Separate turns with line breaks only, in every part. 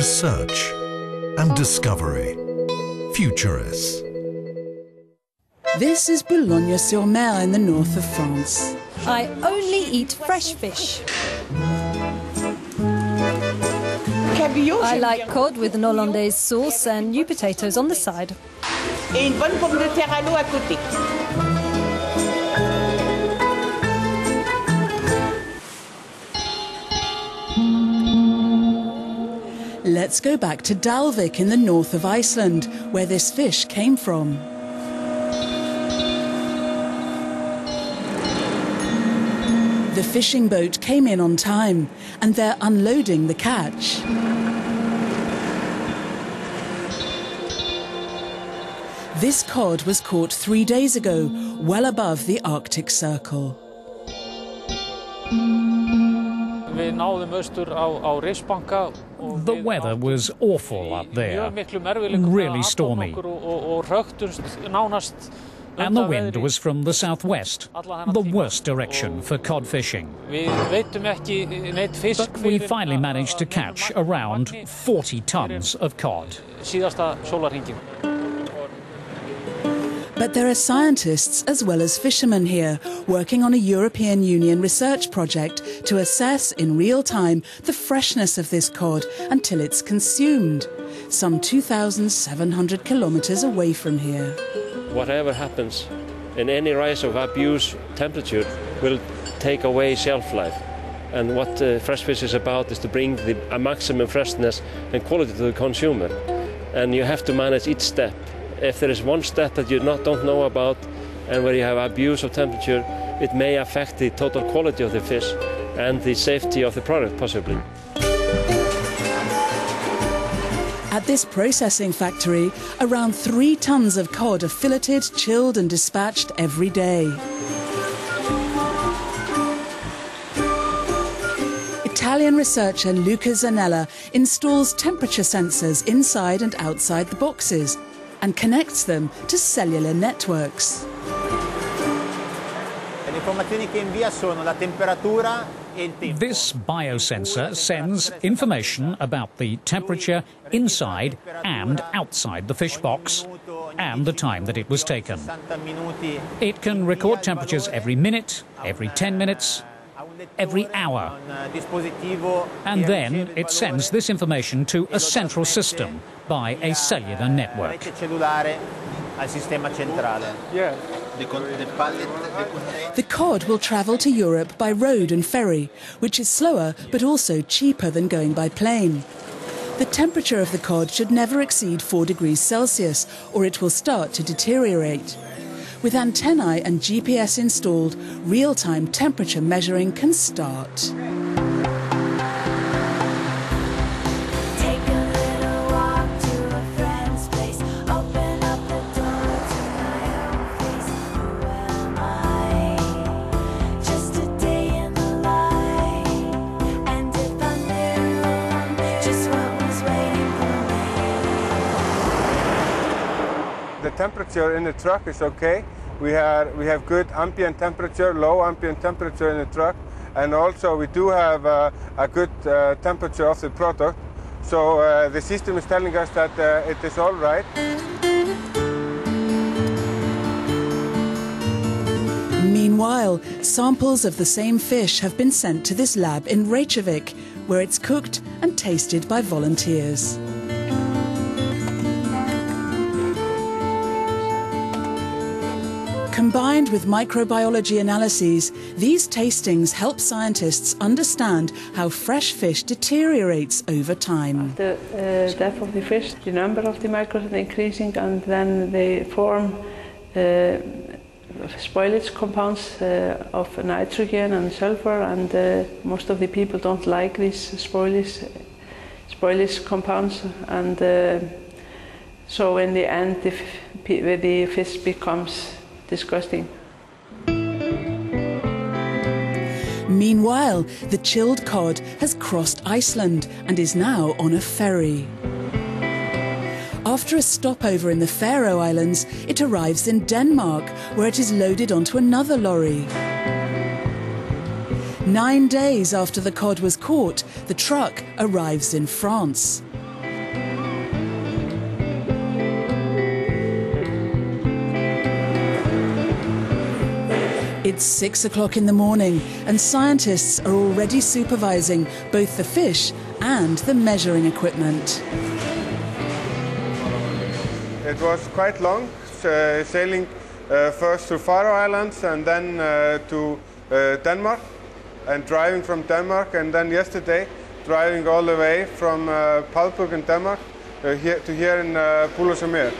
research and discovery. Futuris.
This is Boulogne-sur-Mer in the north of France.
I only eat fresh fish. I like cod with an hollandaise sauce and new potatoes on the side.
Et une bonne pomme de terre à l'eau à côté.
Let's go back to Dalvik in the north of Iceland, where this fish came from. The fishing boat came in on time, and they're unloading the catch. This cod was caught 3 days ago, well above the Arctic Circle.
The weather was awful up there, really stormy. And the wind was from the southwest, the worst direction for cod fishing. But we finally managed to catch around 40 tons of cod.
But there are scientists as well as fishermen here working on a European Union research project to assess in real time the freshness of this cod until it's consumed, some 2,700 kilometres away from here.
Whatever happens in any rise of abuse temperature will take away shelf life. And what fresh fish is about is to bring a maximum freshness and quality to the consumer. And you have to manage each step. If there is one step that you don't know about and where you have abuse of temperature, it may affect the total quality of the fish and the safety of the product possibly.
At this processing factory, around 3 tons of cod are filleted, chilled and dispatched every day. Italian researcher Luca Zanella installs temperature sensors inside and outside the boxes and connects them to cellular networks.
This biosensor sends information about the temperature inside and outside the fish box and the time that it was taken. It can record temperatures every minute, every 10 minutes, every hour. And then it sends this information to a central system by a cellular network.
The cod will travel to Europe by road and ferry, which is slower but also cheaper than going by plane. The temperature of the cod should never exceed 4 degrees Celsius or it will start to deteriorate. With antennae and GPS installed, real-time temperature measuring can start.
The temperature in the truck is okay. We have good ambient temperature, low ambient temperature in the truck, and also we do have a good temperature of the product. So the system is telling us that it is all right.
Meanwhile, samples of the same fish have been sent to this lab in Reykjavik, where it's cooked and tasted by volunteers. Combined with microbiology analyses, these tastings help scientists understand how fresh fish deteriorates over time.
The death of the fish, the number of the microbes is increasing, and then they form spoilage compounds of nitrogen and sulfur, and most of the people don't like these spoilage compounds, and so in the end the fish becomes disgusting.
Meanwhile, the chilled cod has crossed Iceland and is now on a ferry. After a stopover in the Faroe Islands, it arrives in Denmark, where it is loaded onto another lorry. 9 days after the cod was caught, the truck arrives in France. It's 6 o'clock in the morning and scientists are already supervising both the fish and the measuring equipment.
It was quite long, sailing first to Faroe Islands and then to Denmark, and driving from Denmark, and then yesterday driving all the way from Palburg in Denmark here in Púlasamir.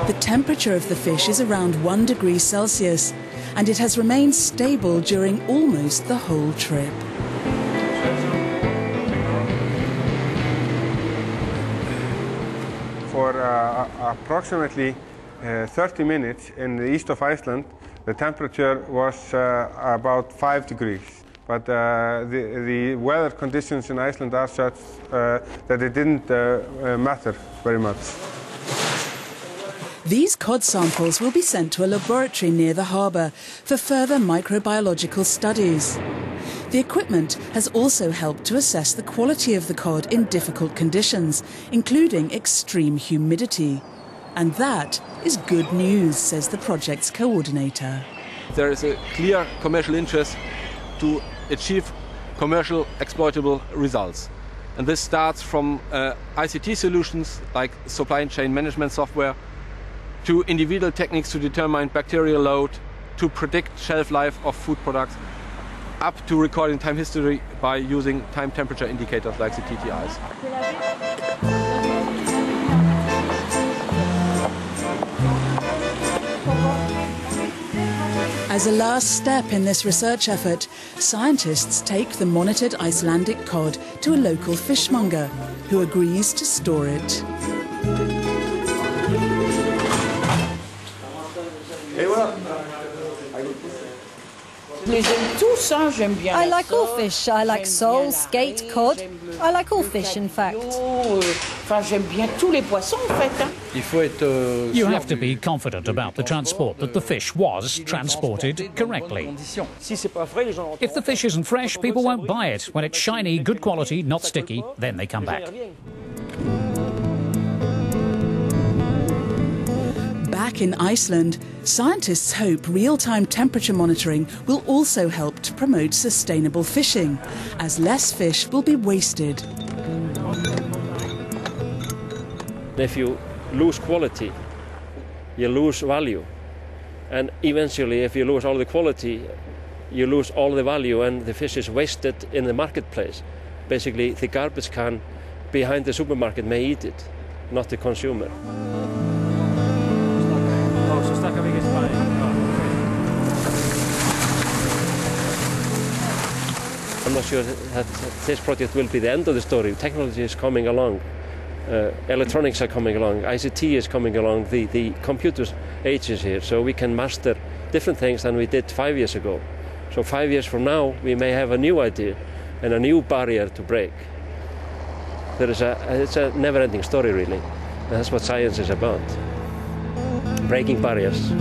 The temperature of the fish is around 1 degree Celsius, and it has remained stable during almost the whole trip.
For approximately 30 minutes in the east of Iceland, the temperature was about 5 degrees. But the weather conditions in Iceland are such that it didn't matter very much.
These cod samples will be sent to a laboratory near the harbour for further microbiological studies. The equipment has also helped to assess the quality of the cod in difficult conditions, including extreme humidity. And that is good news, says the project's coordinator.
There is a clear commercial interest to achieve commercial exploitable results. And this starts from ICT solutions like supply chain management software, to individual techniques to determine bacterial load, to predict shelf life of food products, up to recording time history by using time temperature indicators like the TTIs.
As a last step in this research effort, scientists take the monitored Icelandic cod to a local fishmonger, who agrees to store it.
I like all fish. I like sole, skate, cod. I like all fish, in fact.
You have to be confident about the transport, that the fish was transported correctly. If the fish isn't fresh, people won't buy it. When it's shiny, good quality, not sticky, then they come back.
Back in Iceland, scientists hope real-time temperature monitoring will also help to promote sustainable fishing, as less fish will be wasted.
If you lose quality, you lose value. And eventually, if you lose all the quality, you lose all the value and the fish is wasted in the marketplace. Basically, the garbage can behind the supermarket may eat it, not the consumer. I'm not sure that this project will be the end of the story. Technology is coming along, electronics are coming along, ICT is coming along, the computer age is here, so we can master different things than we did 5 years ago. So 5 years from now, we may have a new idea and a new barrier to break. It's a never-ending story, really. And that's what science is about, breaking barriers.